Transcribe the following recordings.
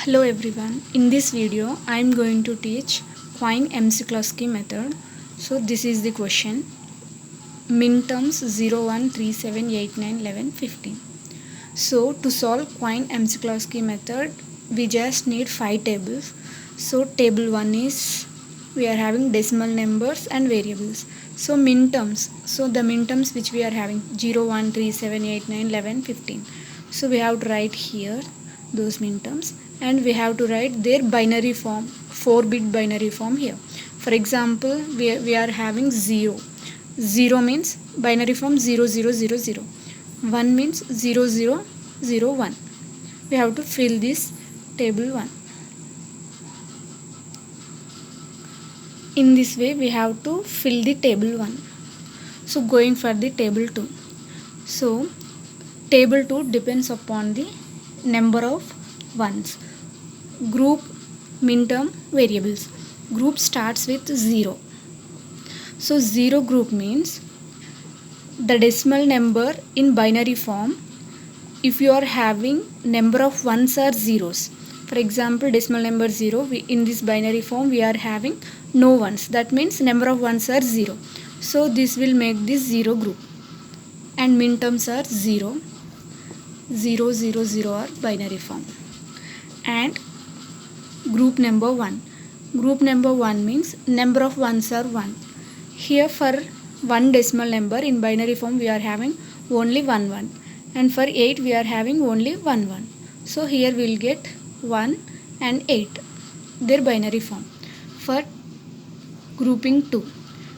Hello everyone, in this video I am going to teach Quine McCluskey method. So this is the question: minterms 0, 1, 3, 7, 8, 9, 11, 15. So to solve Quine McCluskey method we just need 5 tables. So table 1 is we are having decimal numbers and variables. So minterms, so the minterms which we are having 0, 1, 3, 7, 8, 9, 11, 15. So we have to write here those minterms and we have to write their binary form, 4-bit binary form here. For example, we are having 0. 0 means binary form 0 0 0 0. 1 means 0 0 0 1. We have to fill this table 1. In this way we have to fill the table 1. So going for the table 2. So table 2 depends upon the number of ones. Group minterm variables. Group starts with 0. So 0 group means the decimal number in binary form. If you are having number of ones or zeros, for example decimal number 0, in this binary form we are having no ones, that means number of ones are 0. So this will make this 0 group, and minterms are 0 0 0 0 are binary form. And group number 1. Group number 1 means number of ones are 1. Here for one decimal number in binary form we are having only 1 1, and for 8 we are having only 1 1. So here we will get 1 and 8, their binary form. For grouping 2,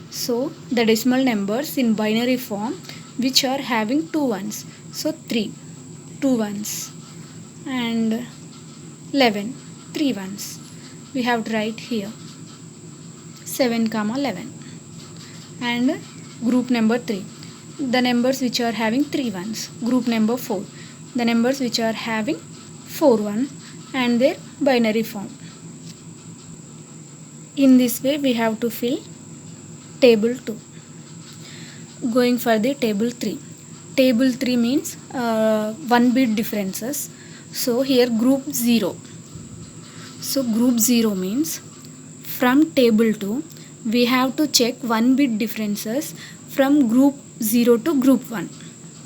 so the decimal numbers in binary form which are having 2 ones, so 3 2 ones, and 11 3 ones. We have to write here 7 comma 11. And group number 3, the numbers which are having 3 ones. Group number 4, the numbers which are having 4 1 and their binary form. In this way we have to fill table 2. Going for the table 3. Table 3 means 1-bit differences. So here group 0. So group 0 means from table 2 we have to check 1-bit differences from group 0 to group 1,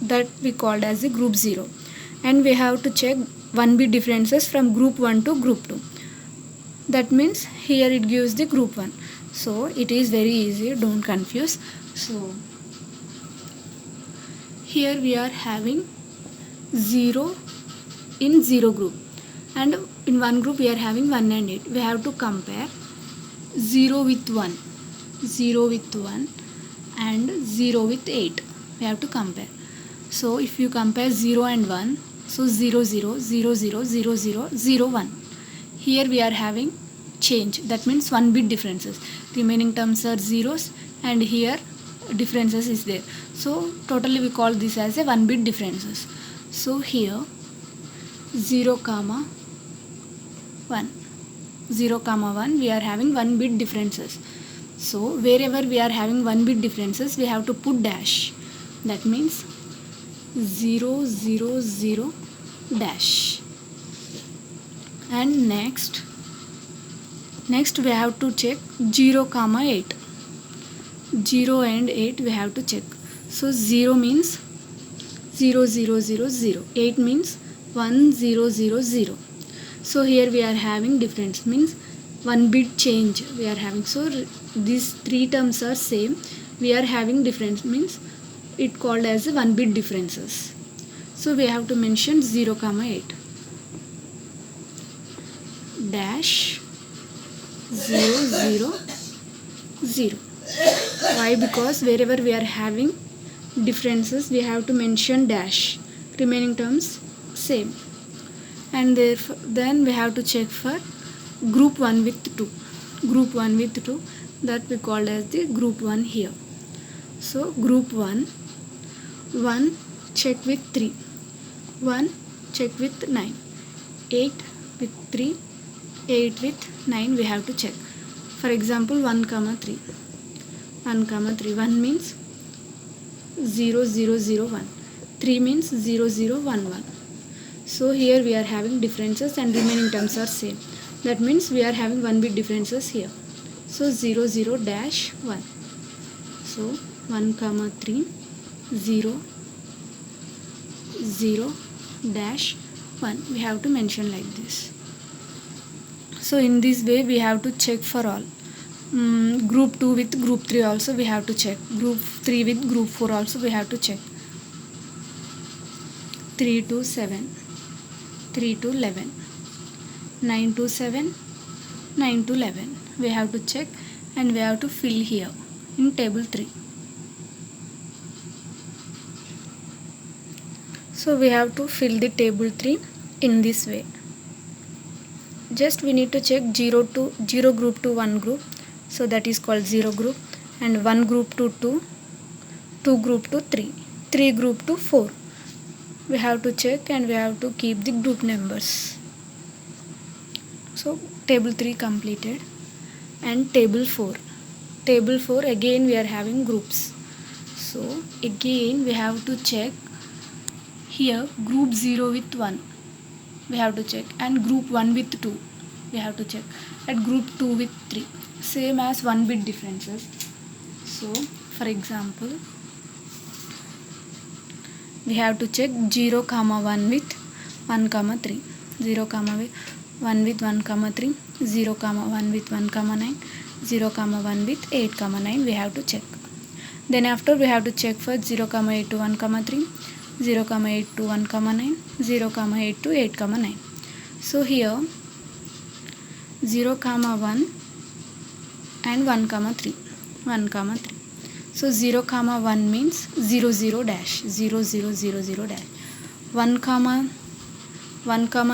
that we called as the group 0, and we have to check 1-bit differences from group 1 to group 2. That means here it gives the group 1. So it is very easy, don't confuse. So here we are having 0 in 0 group, and in one group we are having 1 and 8. We have to compare 0 with 1, 0 with 1 and 0 with 8. We have to compare. So if you compare 0 and 1, so 0 0 0 0 0 0 0 1. Here we are having change, that means 1-bit differences. Remaining terms are zeros and here differences is there. So totally we call this as a 1-bit differences. So here 0 comma 1, 0 comma 1 we are having 1-bit differences. So wherever we are having 1-bit differences we have to put dash. That means 0 0 0 dash. And next we have to check 0 comma 8. 0 and 8 we have to check. So 0 means 0 0 0 0. 8 means 1 0 0 0. So here we are having difference, means 1-bit change we are having. So these 3 terms are same, we are having difference, means it called as 1-bit differences. So we have to mention 0 comma 8 dash 0 0 0. Why? Because wherever we are having differences we have to mention dash, remaining terms same. And therefore then we have to check for group 1 with 2. Group 1 with 2, that we called as the group 1 here. So group 1, 1 check with 3, 1 check with 9, 8 with 3, 8 with 9 we have to check. For example 1 comma 3, 1 comma 3, 1 means 0 0 0 1, 3 means 0 0 1 1. So here we are having differences and remaining terms are same. That means we are having 1 bit differences here. So 0 0 dash 1. So 1 comma 3 0 0 dash 1. We have to mention like this. So in this way we have to check for all. Group 2 with group 3 also we have to check. Group 3 with group 4 also we have to check. 3 to 7, 3 to 11, 9 to 7, 9 to 11. We have to check and we have to fill here in table 3. So we have to fill the table 3 in this way. Just we need to check 0 group to 1 group. So that is called 0 group, and 1 group to 2, 2 group to 3, 3 group to 4. We have to check and we have to keep the group numbers. So table 3 completed. And table 4. Table 4 again we are having groups. So again we have to check here group 0 with 1. We have to check, and group 1 with 2. We have to check, at group 2 with 3. Same as 1 bit differences. So for example, we have to check 0 comma 1 with 1 comma 3, 0 comma 1 with 1 comma 3, 0 comma 1 with 1 comma 9, 0 comma 1 with 8 comma 9. We have to check. Then after we have to check for 0 comma 8 to 1 comma 3, 0 comma 8 to 1 comma 9, 0 comma 8 to 8 comma 9. So here 0 comma 1 and 1 comma 3, 1 comma 3. So 0 comma 1 means 0 0 dash, 0 0 0 0 dash. 1 comma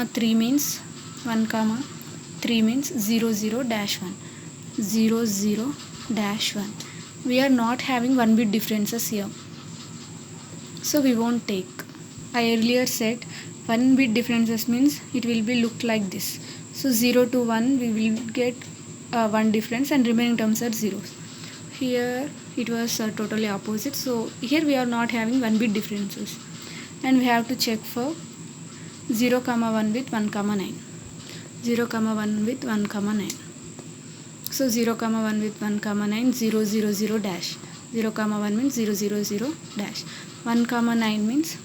3 means 1 comma 3 means 0 0 dash 1, 0 0 dash 1. We are not having 1 bit differences here, so we won't take. I earlier said 1 bit differences means it will be look like this. So 0 to 1 we will get 1 difference and remaining terms are zeros. Here it was totally opposite. So here we are not having 1 bit differences, and we have to check for 0 comma 1 with 1 comma 9, 0 comma 1 with 1 comma 9. So 0 comma 1 with 1 comma 9, 0 0 0 dash. 0 comma 1 means 0 0 0 dash. 1 comma 9 means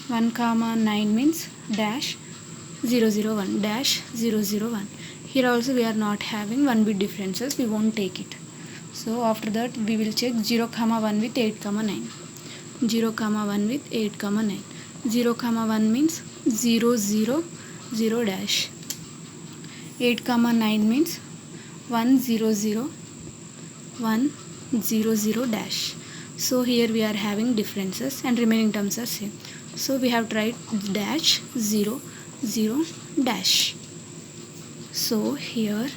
1 comma 9 means dash 0 0 1 dash 0 0 1. Here also we are not having 1 bit differences. We won't take it. So after that we will check 0 comma 1 with 8 comma 9, 0 comma 1 with 8 comma 9. 0 comma 1 means 0 0 0 dash. 8 comma 9 means 1 0 0 1 0 0 dash. So here we are having differences and remaining terms are same. So we have to write dash 0 0 dash. So here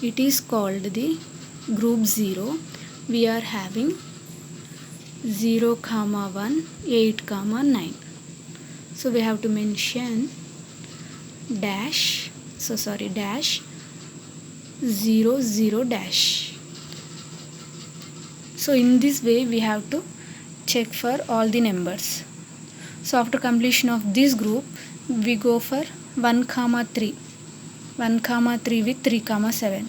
it is called the group 0. We are having 0 comma 1 8 comma 9. So we have to mention dash, dash 0 0 dash. So in this way we have to check for all the numbers. So after completion of this group we go for 1 comma 3, 1 comma 3 with 3 comma 7,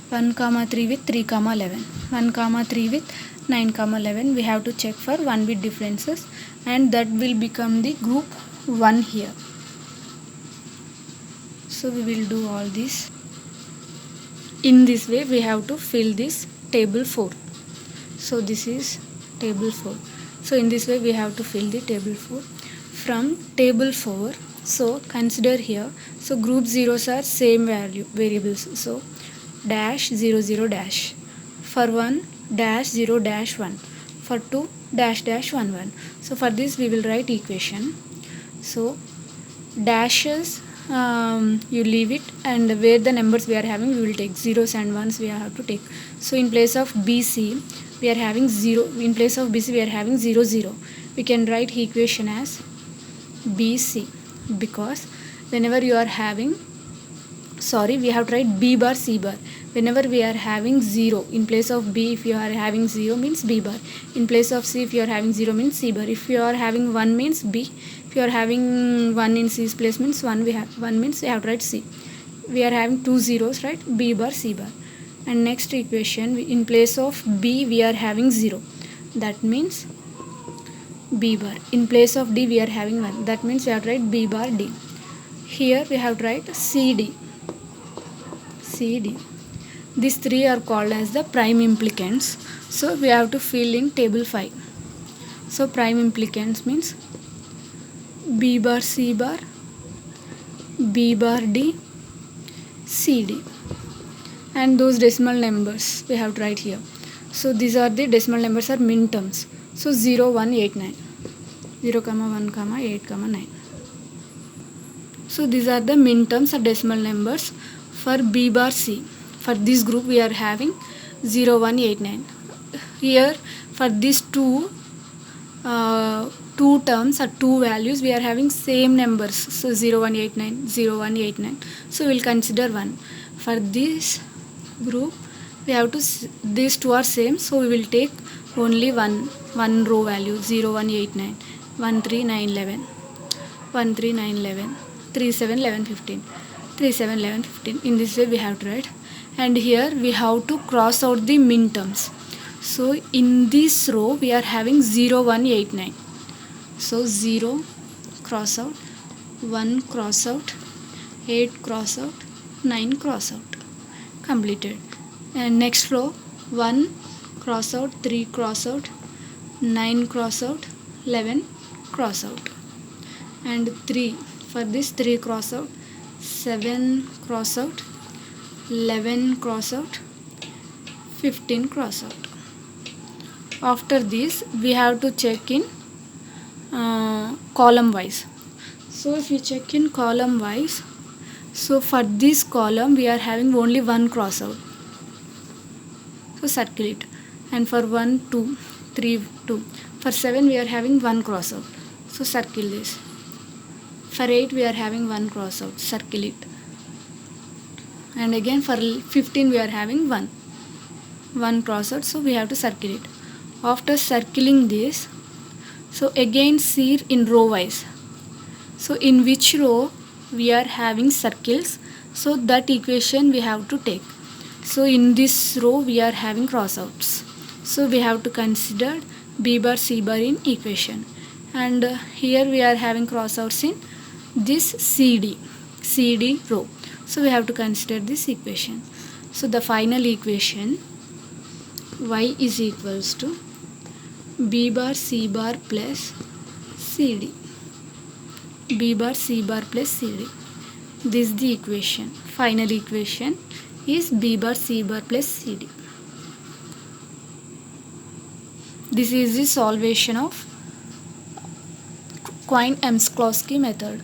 1 comma 3 with 3 comma 11, 1 comma 3 with 9 comma 11. We have to check for 1 bit differences, and that will become the group 1 here. So we will do all this. In this way we have to fill this table 4. So this is table 4. So in this way we have to fill the table 4. From table 4, so consider here, so group zeros are same variables. So dash 0 0 dash. For 1 dash 0 dash 1. For 2 dash dash 1 1. So for this we will write equation. So dashes you leave it, and where the numbers we are having we will take zeros and ones we have to take. So in place of BC we are having 0, in place of BC we are having 0 0. We can write equation as BC, because whenever you are having, we have to write B bar C bar. Whenever we are having 0, in place of B if you are having 0 means B bar, in place of C if you are having 0 means C bar, if you are having 1 means B, if If you are having 1 in C's place means 1 means we have to write C. We are having 2 zeros, right? B bar, C bar. And next equation, in place of B we are having 0. That means B bar. In place of D we are having 1. That means we have to write B bar D. Here we have to write CD. CD. These three are called as the prime implicants. So we have to fill in table 5. So prime implicants means B bar C bar, B bar D, CD. And those decimal numbers we have to write here. So these are the decimal numbers are min terms. So 0, 1, 8, 9. 0, 1, 8, 9. So these are the min terms or decimal numbers for B bar C. For this group we are having 0, 1, 8, 9. Here for these two terms or two values we are having same numbers. So 0, 1, 8, 9, 0, 1, 8, 9. So we will consider 1. For this group we have to, these two are same, so we will take only one row value 0, 1, 8, 9, 1, 3, 9, 11, 1, 3, 9, 11, 3, 7, 11, 15, 3, 7, 11, 15. In this way we have to write. And here we have to cross out the min terms. So in this row we are having 0, 1, 8, 9. So 0 cross out, 1 cross out, 8 cross out, 9 cross out. Completed. And next row 1 cross out, 3 cross out, 9 cross out, 11 cross out. And 3, for this 3 cross out, 7 cross out, 11 cross out, 15 cross out. After this we have to check in column wise. So if we check in column wise, so for this column we are having only 1 cross out. So circle it. And for 1, 2, 3, 2. For 7 we are having 1 cross out. So circle this. For 8 we are having 1 cross out. Circle it. And again for 15 we are having 1 cross out. So we have to circle it. After circling this, so again see in row wise. So in which row we are having circles, so that equation we have to take. So in this row we are having crossouts. So we have to consider B bar C bar in equation. And here we are having crossouts in this CD row. So we have to consider this equation. So the final equation, y is equals to B bar C bar plus CD. B bar C bar plus CD. This is the equation. Final equation is B bar C bar plus CD. This is the solvation of Quine-Mskowski method.